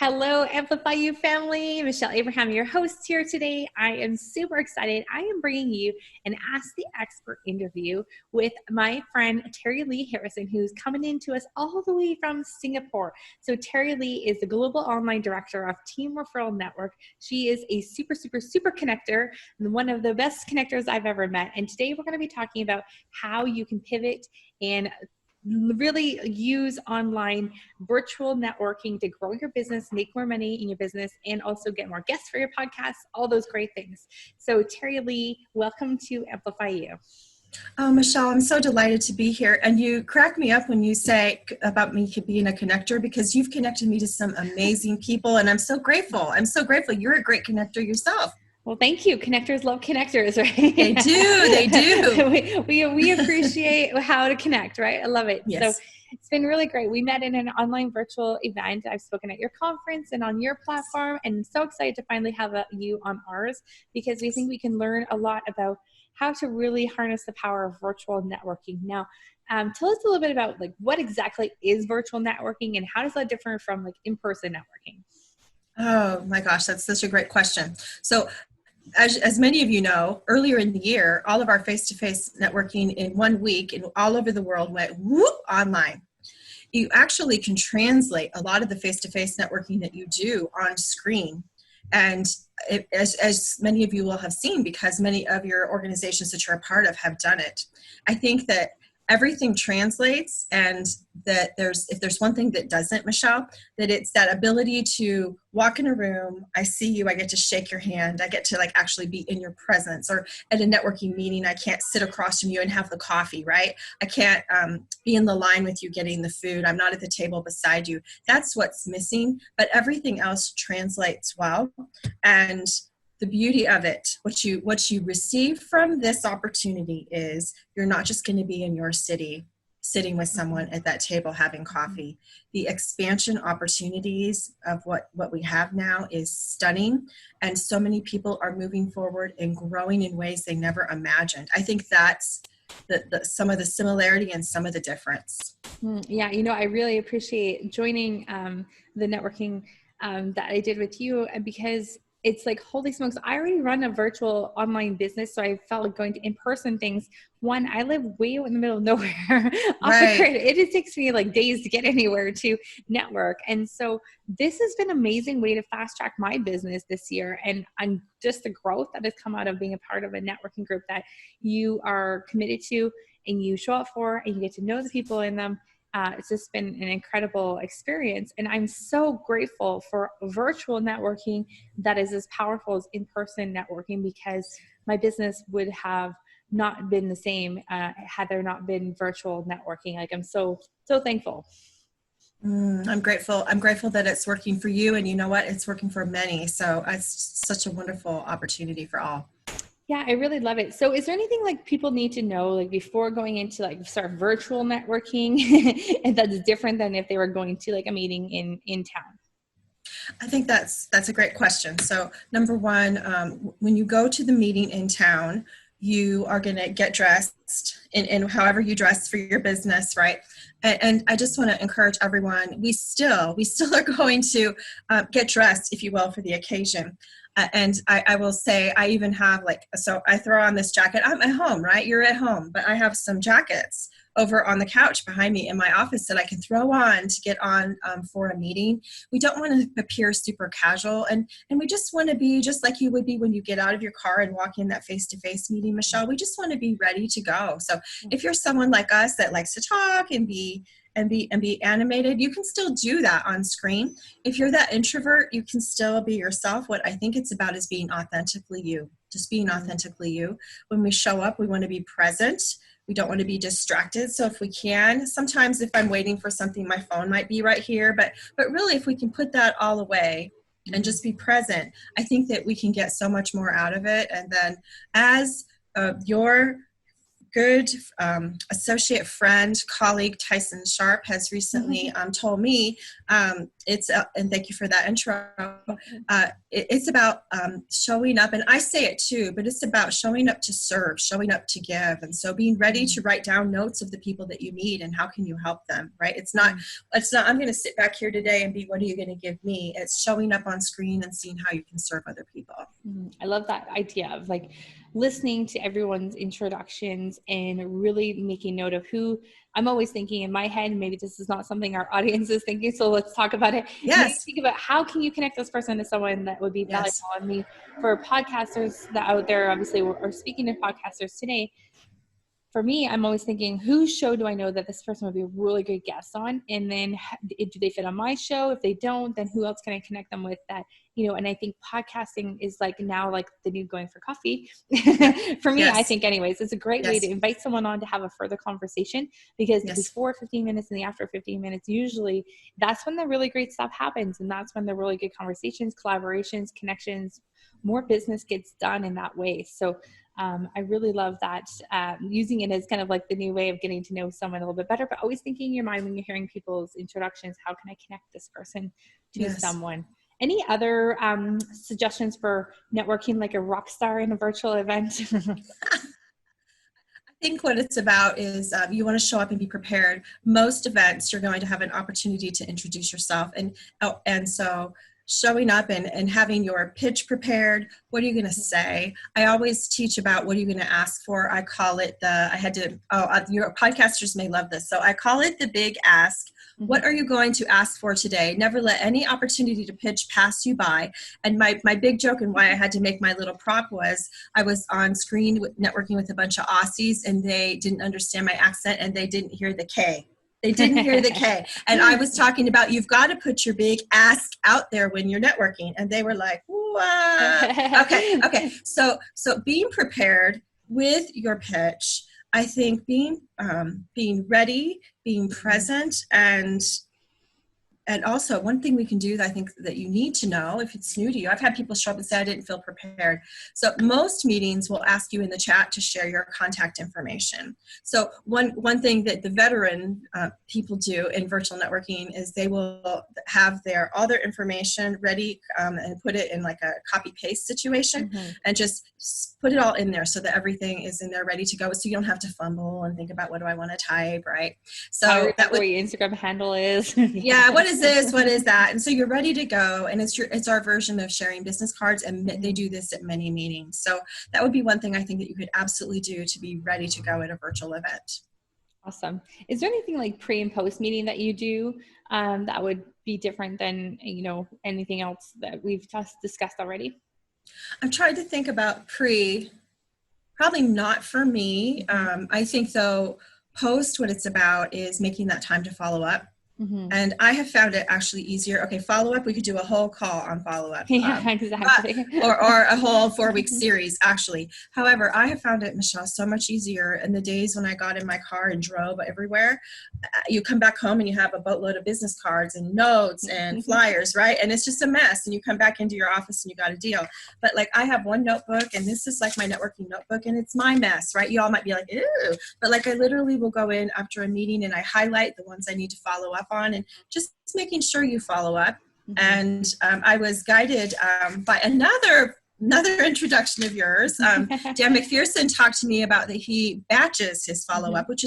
Hello, Amplify You family. Michelle Abraham, your host here today. I am super excited. I am bringing you an Ask the Expert interview with my friend Terilee Harrison, who's coming in to us all the way from Singapore. So Terilee is the Global Online Director of TEAM Referral Network. She is a super connector, and one of the best connectors I've ever met. And today we're going to be talking about how you can pivot and really use online virtual networking to grow your business, make more money in your business, and also get more guests for your podcast, all those great things. So Terilee, welcome to Amplify You. Oh, Michelle, I'm so delighted to be here. And you crack me up when you say about me being a connector, because you've connected me to some amazing people, and I'm so grateful. I'm so grateful. You're a great connector yourself. Well, thank you. Connectors love connectors, right? They do. They do. we appreciate how to connect, right? I love it. Yes. So it's been really great. We met in an online virtual event. I've spoken at your conference and on your platform, and so excited to finally have you on ours, because we think we can learn a lot about how to really harness the power of virtual networking. Now, tell us a little bit about what exactly is virtual networking, and how does that differ from in-person networking? Oh my gosh, that's such a great question. So as many of you know, earlier in the year, all of our face-to-face networking in 1 week and all over the world went whoop online. You actually can translate a lot of the face-to-face networking that you do on screen. And as many of you will have seen, because many of your organizations that you're a part of have done it, I think that everything translates, and that if there's one thing that doesn't, Michelle, that it's that ability to walk in a room, I see you, I get to shake your hand, I get to actually be in your presence. Or at a networking meeting, I can't sit across from you and have the coffee, right? I can't be in the line with you getting the food. I'm not at the table beside you. That's what's missing, but everything else translates well. And the beauty of it, what you receive from this opportunity is you're not just going to be in your city sitting with someone at that table having coffee. The expansion opportunities of what we have now is stunning, and so many people are moving forward and growing in ways they never imagined. I think that's some of the similarity and some of the difference. Yeah, I really appreciate joining the networking that I did with you, because it's holy smokes, I already run a virtual online business. So I felt like going to in-person things. One, I live way out in the middle of nowhere off the grid. It just takes me days to get anywhere to network. And so this has been an amazing way to fast track my business this year. And just the growth that has come out of being a part of a networking group that you are committed to and you show up for, and you get to know the people in them. It's just been an incredible experience. And I'm so grateful for virtual networking that is as powerful as in-person networking, because my business would have not been the same had there not been virtual networking. I'm so thankful. I'm grateful. I'm grateful that it's working for you, and you know what? It's working for many. So it's such a wonderful opportunity for all. Yeah, I really love it. So is there anything people need to know before going into start virtual networking and that's different than if they were going to a meeting in town? I think that's a great question. So number one, when you go to the meeting in town, you are going to get dressed in however you dress for your business, right? And I just want to encourage everyone, we still are going to get dressed, if you will, for the occasion. And I will say, I even have so I throw on this jacket. I'm at home, right? You're at home, but I have some jackets over on the couch behind me in my office that I can throw on to get on for a meeting. We don't want to appear super casual, and we just want to be just like you would be when you get out of your car and walk in that face-to-face meeting, Michelle. We just want to be ready to go. So if you're someone like us that likes to talk and be animated, you can still do that on screen. If you're that introvert, you can still be yourself. What I think it's about is being authentically you, just being authentically you. When we show up, we want to be present. We don't want to be distracted. So if we can, sometimes if I'm waiting for something, my phone might be right here, but really if we can put that all away and just be present, I think that we can get so much more out of it. And then as your good associate friend, colleague, Tyson Sharp, has recently told me, and thank you for that intro, it's about showing up, and I say it too, but it's about showing up to serve, showing up to give, and so being ready to write down notes of the people that you meet and how can you help them, right? It's not, I'm going to sit back here today and be, what are you going to give me? It's showing up on screen and seeing how you can serve other people. I love that idea of like listening to everyone's introductions and really making note of who. I'm always thinking in my head, maybe this is not something our audience is thinking, so let's talk about it. Yes. Think about how can you connect this person to someone that would be valuable. Yes. I mean, for podcasters that out there, obviously, are speaking to podcasters today. For me, I'm always thinking, whose show do I know that this person would be a really good guest on? And then do they fit on my show? If they don't, then who else can I connect them with that, and I think podcasting is like now like the new going for coffee for me. Yes. I think anyways, it's a great way to invite someone on to have a further conversation, because before 15 minutes and the after 15 minutes, usually that's when the really great stuff happens. And that's when the really good conversations, collaborations, connections, more business gets done in that way. So I really love that, using it as kind of like the new way of getting to know someone a little bit better, but always thinking in your mind when you're hearing people's introductions, how can I connect this person to someone? Any other suggestions for networking like a rock star in a virtual event? I think what it's about is you want to show up and be prepared. Most events, you're going to have an opportunity to introduce yourself. And so showing up and having your pitch prepared. What are you going to say? I always teach about what are you going to ask for. I call it your podcasters may love this. So I call it the big ask. What are you going to ask for today? Never let any opportunity to pitch pass you by. And my big joke and why I had to make my little prop was I was on screen networking with a bunch of Aussies, and they didn't understand my accent and they didn't hear the K. They didn't hear the K. And I was talking about, you've got to put your big ask out there when you're networking. And they were like, what? Okay. So being prepared with your pitch, I think being ready, being present, and also one thing we can do that I think that you need to know if it's new to you. I've had people show up and say, I didn't feel prepared. So most meetings will ask you in the chat to share your contact information. So one thing that the veteran people do in virtual networking is they will have all their information ready and put it in like a copy paste situation and just put it all in there so that everything is in there ready to go. So you don't have to fumble and think about what do I want to type, right? So that what your Instagram handle is. Yeah, what is this? What is that? And so you're ready to go. And it's our version of sharing business cards. And they do this at many meetings. So that would be one thing I think that you could absolutely do to be ready to go at a virtual event. Awesome. Is there anything like pre and post meeting that you do that would be different than, anything else that we've just discussed already? I've tried to think about probably not for me. I think though, post, what it's about is making that time to follow up. And I have found it actually easier. Okay, follow-up, we could do a whole call on follow-up. Yeah, exactly. or a whole 4-week series, actually. However, I have found it, Michelle, so much easier in the days when I got in my car and drove everywhere. You come back home and you have a boatload of business cards and notes and flyers, right? And it's just a mess. And you come back into your office and you got a deal. But like I have one notebook, and this is like my networking notebook, and it's my mess, right? You all might be like, ew. But like I literally will go in after a meeting and I highlight the ones I need to follow up on, and just making sure you follow up. And I was guided by another introduction of yours. Dan McPherson talked to me about that he batches his follow-up, which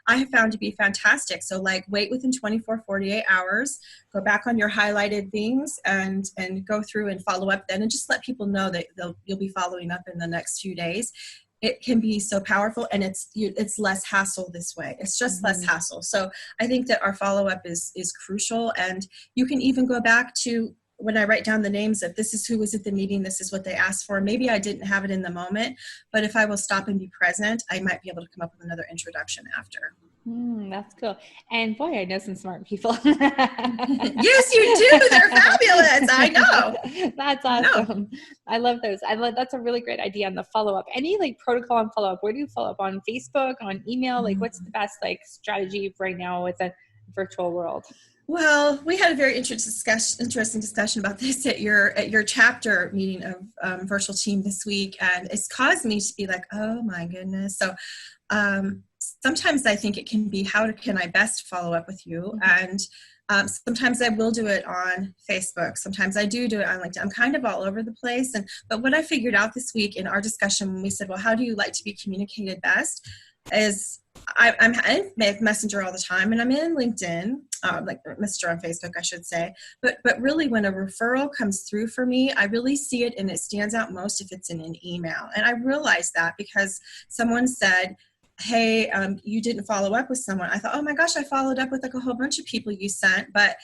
I have found to be fantastic. So like wait within 48 hours, go back on your highlighted things and go through and follow up then, and just let people know that you'll be following up in the next few days. It can be so powerful, and it's less hassle this way. It's just less hassle. So I think that our follow-up is crucial, and you can even go back to when I write down the names of this is who was at the meeting, this is what they asked for. Maybe I didn't have it in the moment, but if I will stop and be present, I might be able to come up with another introduction after. That's cool. And boy, I know some smart people. Yes, you do. They're fabulous. I know. That's awesome. I love those. That's a really great idea on the follow-up. Any like protocol on follow-up? Where do you follow up? On Facebook, on email? Like what's the best like strategy right now with a virtual world? Well, we had a very interesting discussion about this at your chapter meeting of Virtual Team this week, and it's caused me to be like, oh my goodness. So sometimes I think it can be, how can I best follow up with you? And sometimes I will do it on Facebook. Sometimes I do it on LinkedIn. I'm kind of all over the place. But what I figured out this week in our discussion, when we said, well, how do you like to be communicated best, is I'm in Messenger all the time, and I'm in LinkedIn, like Messenger on Facebook, I should say. But really, when a referral comes through for me, I really see it, and it stands out most if it's in an email. And I realized that because someone said, hey, you didn't follow up with someone. I thought, oh my gosh, I followed up with like a whole bunch of people you sent, but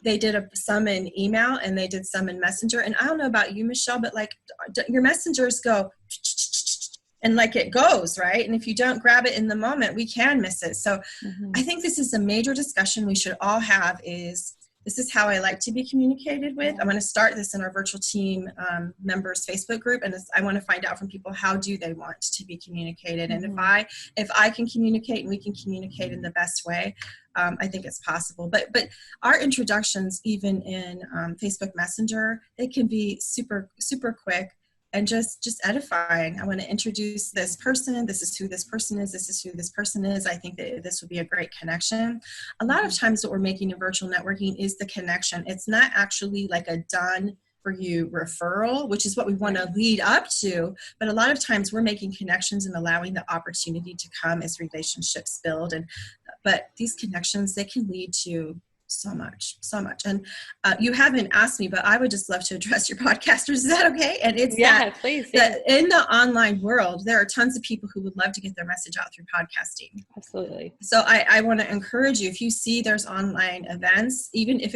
they did some in email and they did some in Messenger. And I don't know about you, Michelle, but like your messengers go and like it goes, right? And if you don't grab it in the moment, we can miss it. So I think this is a major discussion we should all have, is this is how I like to be communicated with. I'm going to start this in our virtual team members Facebook group, and I want to find out from people, how do they want to be communicated? And if I can communicate and we can communicate in the best way, I think it's possible. But our introductions, even in Facebook Messenger, they can be super quick and just edifying. I want to introduce this person. This is who this person is. This is who this person is. I think that this would be a great connection. A lot of times what we're making in virtual networking is the connection. It's not actually like a done for you referral, which is what we want to lead up to. But a lot of times we're making connections and allowing the opportunity to come as relationships build. But these connections, they can lead to so much. And you haven't asked me, but I would just love to address your podcasters. Is that okay? And it's please. That in the online world, there are tons of people who would love to get their message out through podcasting. Absolutely. So I want to encourage you, if you see there's online events, even if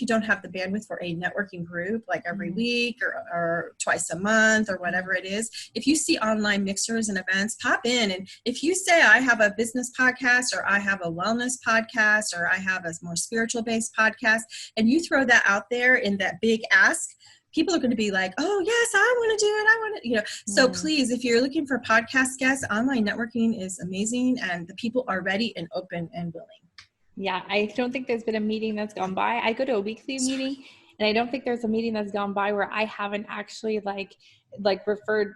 you don't have the bandwidth for a networking group, like every week or twice a month or whatever it is, if you see online mixers and events, pop in. And if you say, I have a business podcast, or I have a wellness podcast, or I have a more spiritual based podcast, and you throw that out there in that big ask, people are going to be like, oh yes, I want to do it. I want to, So please, if you're looking for podcast guests, online networking is amazing, and the people are ready and open and willing. Yeah, I don't think there's been a meeting that's gone by. I go to a weekly meeting, and I don't think there's a meeting that's gone by where I haven't actually referred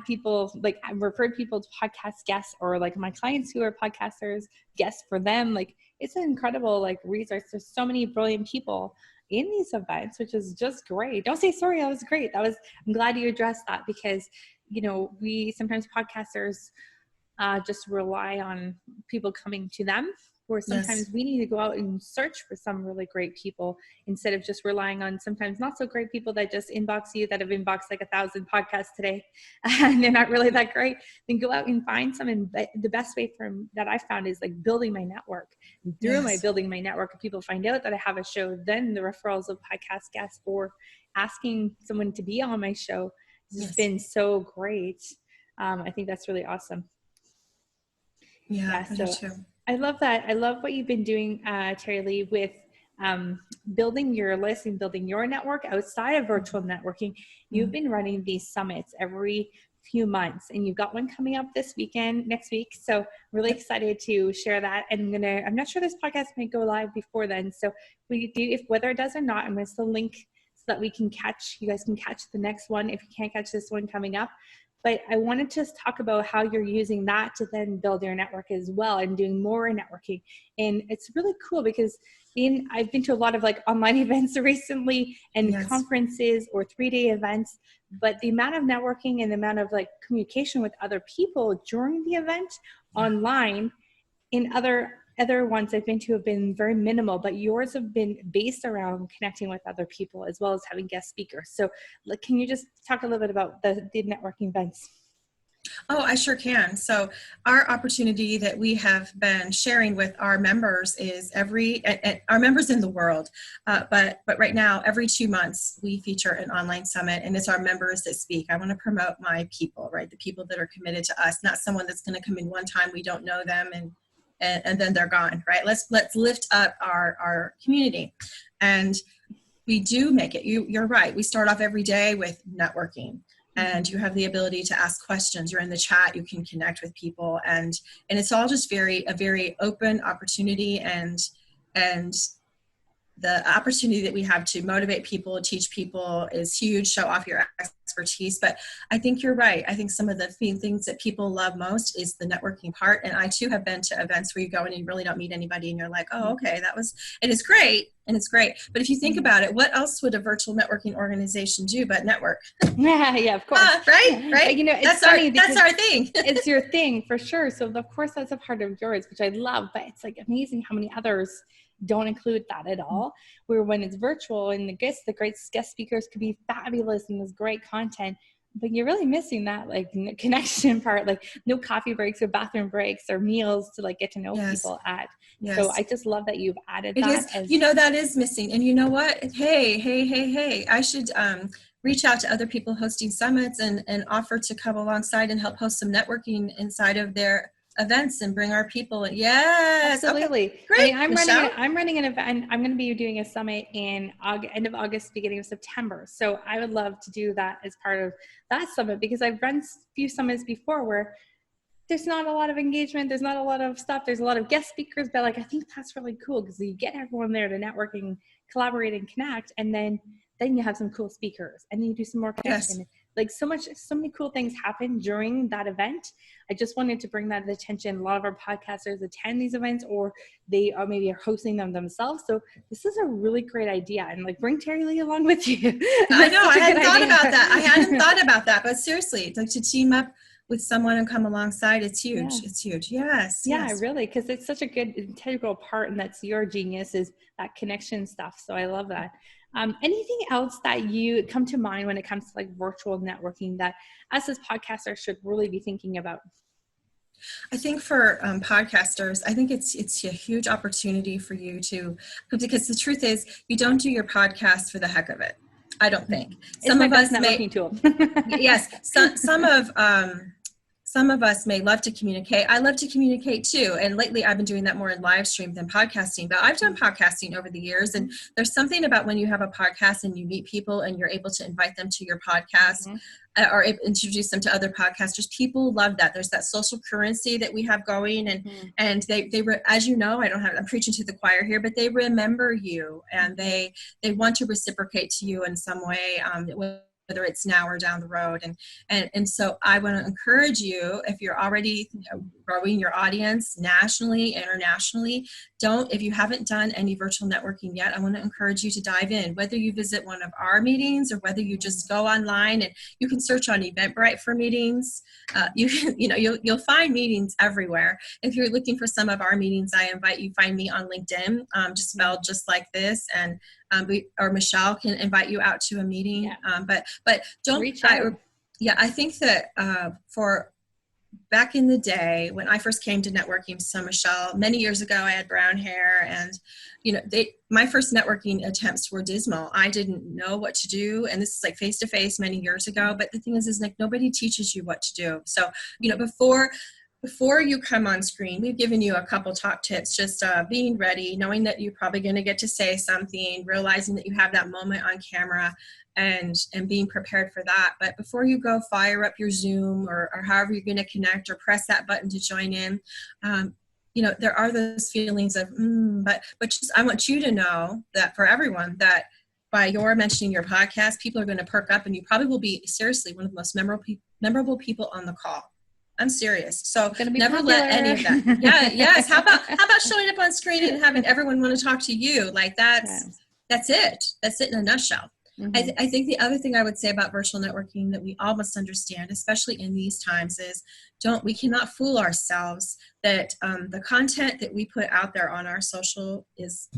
people to podcast guests, or like my clients who are podcasters, guests for them. Like, it's an incredible resource. There's so many brilliant people in these events, which is just great. Don't say sorry. That was great. I'm glad you addressed that, because, we sometimes podcasters just rely on people coming to them, or sometimes we need to go out and search for some really great people, instead of just relying on sometimes not so great people that just inbox you, that have inboxed 1,000 podcasts today and they're not really that great. Then go out and find some. And the best way that I found is building my network. Through my building my network, if people find out that I have a show, then the referrals of podcast guests or asking someone to be on my show has just been so great. I think that's really awesome. So I love that. I love what you've been doing, Terilee, with building your list and building your network outside of virtual networking. You've been running these summits every few months, and you've got one coming up next week. So really excited to share that. And I'm not sure this podcast might go live before then. So whether it does or not, I'm going to still link so that you guys can catch the next one if you can't catch this one coming up. But I wanted to talk about how you're using that to then build your network as well, and doing more networking. And it's really cool because I've been to a lot of online events recently, and conferences or 3-day events, but the amount of networking and the amount of communication with other people during the event online in other ones I've been to have been very minimal, but yours have been based around connecting with other people as well as having guest speakers. So can you just talk a little bit about the networking events? Oh, I sure can. So our opportunity that we have been sharing with our members is our members in the world. But right now, every 2 months, we feature an online summit, and it's our members that speak. I want to promote my people, right? The people that are committed to us, not someone that's going to come in one time, we don't know them, and then they're gone, right? Let's lift up our community. And we do make it, you're right. We start off every day with networking. and you have the ability to ask questions. You're in the chat, you can connect with people, and it's all just a very open opportunity, and the opportunity that we have to motivate people, teach people is huge, show off your expertise. But I think you're right. I think some of the things that people love most is the networking part. And I too have been to events where you go in and you really don't meet anybody and you're like, oh, okay, and it's great. And it's great. But if you think about it, what else would a virtual networking organization do but network? Yeah, of course. Right? But, you know, it's funny that's our thing. It's your thing for sure. So of course that's a part of yours, which I love, but it's like amazing how many others don't include that at all. Where when it's virtual and the great guest speakers could be fabulous and there's great content, but you're really missing that like connection part, like no coffee breaks or bathroom breaks or meals to like get to know people at. Yes. So I just love that you've added it that. Is, that is missing. And you know what? Hey, I should reach out to other people hosting summits and offer to come alongside and help host some networking inside of their events and bring our people in. Yes, absolutely. Okay. Great. I mean, I'm running an event. I'm going to be doing a summit in end of August, beginning of September. So I would love to do that as part of that summit, because I've run a few summits before where there's not a lot of engagement. There's not a lot of stuff. There's a lot of guest speakers, but like, I think that's really cool because you get everyone there to network and collaborate and connect. And then you have some cool speakers and then you do some more connection. Yes. Like so many cool things happen during that event. I just wanted to bring that to attention. A lot of our podcasters attend these events, or they are maybe hosting them themselves. So this is a really great idea, and like bring Terilee along with you. I know I hadn't thought about that. I hadn't thought about that, but seriously, like to team up with someone and come alongside, it's huge. Yeah. It's huge. Yes. Yeah, yes. Really, because it's such a good integral part, and that's your genius is that connection stuff. So I love that. Anything else that you come to mind when it comes to like virtual networking that us as podcasters should really be thinking about? I think for podcasters, I think it's a huge opportunity for you to, because the truth is you don't do your podcast for the heck of it. I don't think. Some of us networking tool. Yes. Some of us may love to communicate. I love to communicate too. And lately I've been doing that more in live stream than podcasting, but I've done podcasting over the years. And there's something about when you have a podcast and you meet people and you're able to invite them to your podcast or introduce them to other podcasters. People love that. There's that social currency that we have going. And they as you know, I'm preaching to the choir here, but they remember you and they want to reciprocate to you in some way, whether it's now or down the road. And so I want to encourage you, if you're already growing your audience nationally, internationally, if you haven't done any virtual networking yet, I want to encourage you to dive in, whether you visit one of our meetings or whether you just go online and you can search on Eventbrite for meetings. You'll find meetings everywhere. If you're looking for some of our meetings, I invite you find me on LinkedIn, just spelled just like this, and or Michelle can invite you out to a meeting. Yeah. But don't reach out. I think that for back in the day when I first came to networking, so Michelle, many years ago, I had brown hair, and my first networking attempts were dismal. I didn't know what to do, and this is like face to face many years ago. But the thing is like nobody teaches you what to do. So before you come on screen, we've given you a couple top tips, just being ready, knowing that you're probably going to get to say something, realizing that you have that moment on camera, and being prepared for that. But before you go fire up your Zoom or however you're going to connect or press that button to join in, there are those feelings of, but just, I want you to know that for everyone that by your mentioning your podcast, people are going to perk up, and you probably will be seriously one of the most memorable people on the call. I'm serious. So never let any of that. Yeah. Yes. How about showing up on screen and having everyone want to talk to you? Like that's it. That's it in a nutshell. Mm-hmm. I think the other thing I would say about virtual networking that we all must understand, especially in these times, is we cannot fool ourselves that the content that we put out there on our social is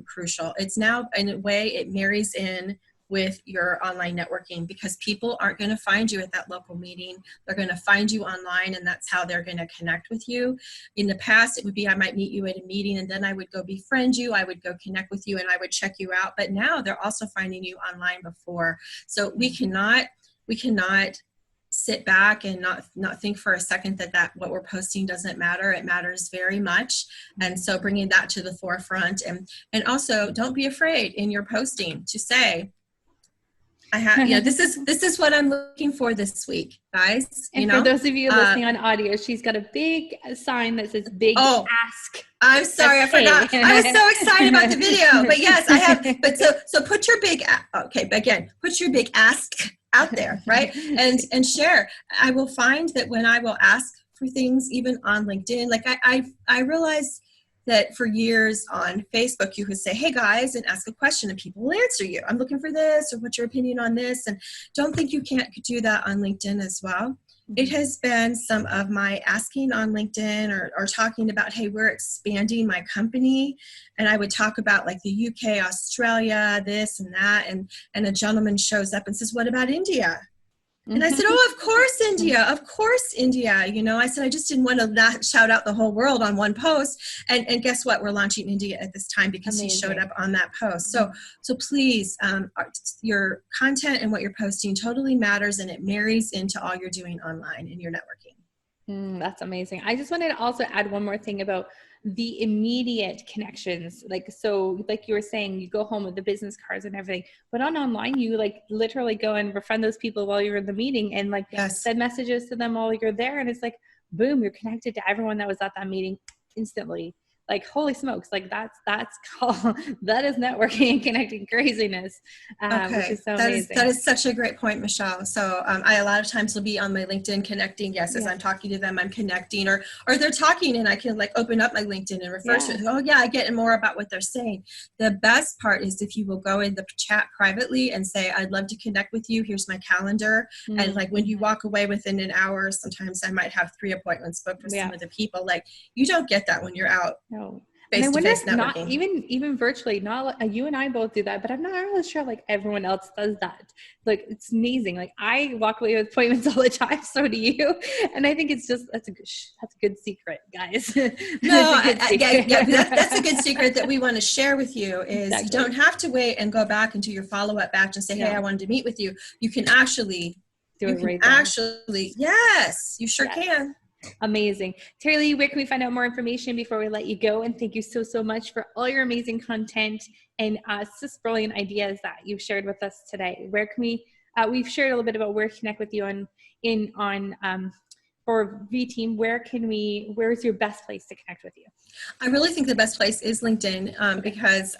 crucial. It's now, in a way, it marries in with your online networking, because people aren't going to find you at that local meeting. They're going to find you online, and that's how they're going to connect with you. In the past, it would be I might meet you at a meeting, and then I would go befriend you, I would go connect with you, and I would check you out. But now they're also finding you online before. So we cannot sit back and not think for a second that what we're posting doesn't matter. It matters very much. And so bringing that to the forefront, and also don't be afraid in your posting to say, This is what I'm looking for this week, guys. And for those of you listening on audio, she's got a big sign that says "Big Ask." I'm sorry, I forgot. I was so excited about the video, but yes, I have. But so put your big, put your big ask out there, right? And share. I will find that when I will ask for things, even on LinkedIn, like I realized that for years on Facebook, you could say, hey guys, and ask a question and people will answer you. I'm looking for this, or what's your opinion on this? And don't think you can't do that on LinkedIn as well. It has been some of my asking on LinkedIn or talking about, hey, we're expanding my company. And I would talk about like the UK, Australia, this and that. And a gentleman shows up and says, what about India? And I said, oh, of course, India. I said, I just didn't want to shout out the whole world on one post. And guess what? We're launching India at this time because he showed up on that post. So please, your content and what you're posting totally matters, and it marries into all you're doing online in your networking. That's amazing. I just wanted to also add one more thing about the immediate connections. Like you were saying, you go home with the business cards and everything, but online, you like literally go and befriend those people while you're in the meeting and send messages to them while you're there. And it's like, boom, you're connected to everyone that was at that meeting instantly. Like, holy smokes, like that's called, that is networking and connecting craziness, which is so amazing. That is such a great point, Michelle. So I a lot of times will be on my LinkedIn connecting. Yes, as I'm talking to them, I'm connecting, or they're talking and I can like open up my LinkedIn and refer to it. Oh yeah, I get more about what they're saying. The best part is if you will go in the chat privately and say, I'd love to connect with you. Here's my calendar. And like when you walk away within an hour, sometimes I might have 3 appointments booked with some of the people. Like you don't get that when you're out. No. And I wonder if not even virtually, not you and I both do that, but I'm not really sure like everyone else does that. Like it's amazing. Like I walk away with appointments all the time. So do you. And I think it's just, that's a good secret, guys. No, that's a good secret that we want to share with you is you don't have to wait and go back and do your follow-up batch and say, hey, I wanted to meet with you. You can actually do it right there. Yes, you sure can. Amazing. Terilee, where can we find out more information before we let you go? And thank you so much for all your amazing content and just brilliant ideas that you've shared with us today. Where can we've shared a little bit about where to connect with you for V-Team. Where's your best place to connect with you? I really think the best place is LinkedIn because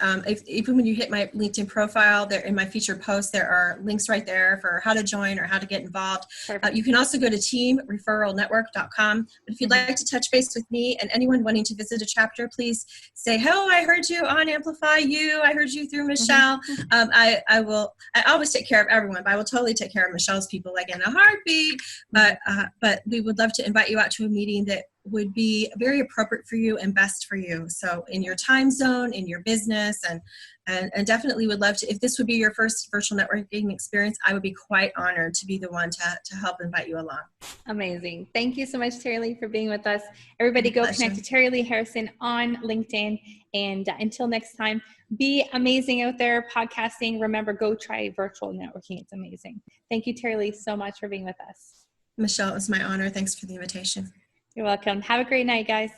even when you hit my LinkedIn profile, there in my featured post, there are links right there for how to join or how to get involved. You can also go to TEAMReferralNetwork.com. But if you'd like to touch base with me and anyone wanting to visit a chapter, please say, "Hello, I heard you on Amplify You. I heard you through Michelle." I always take care of everyone, but I will totally take care of Michelle's people like in a heartbeat. But we would love to invite you out to a meeting that would be very appropriate for you and best for you. So in your time zone, in your business, and definitely would love to, if this would be your first virtual networking experience, I would be quite honored to be the one to help invite you along. Amazing. Thank you so much, Terilee, for being with us. Everybody go connect to Terilee Harrison on LinkedIn. And until next time, be amazing out there podcasting. Remember, go try virtual networking. It's amazing. Thank you, Terilee, so much for being with us. Michelle, it was my honor. Thanks for the invitation. You're welcome. Have a great night, guys.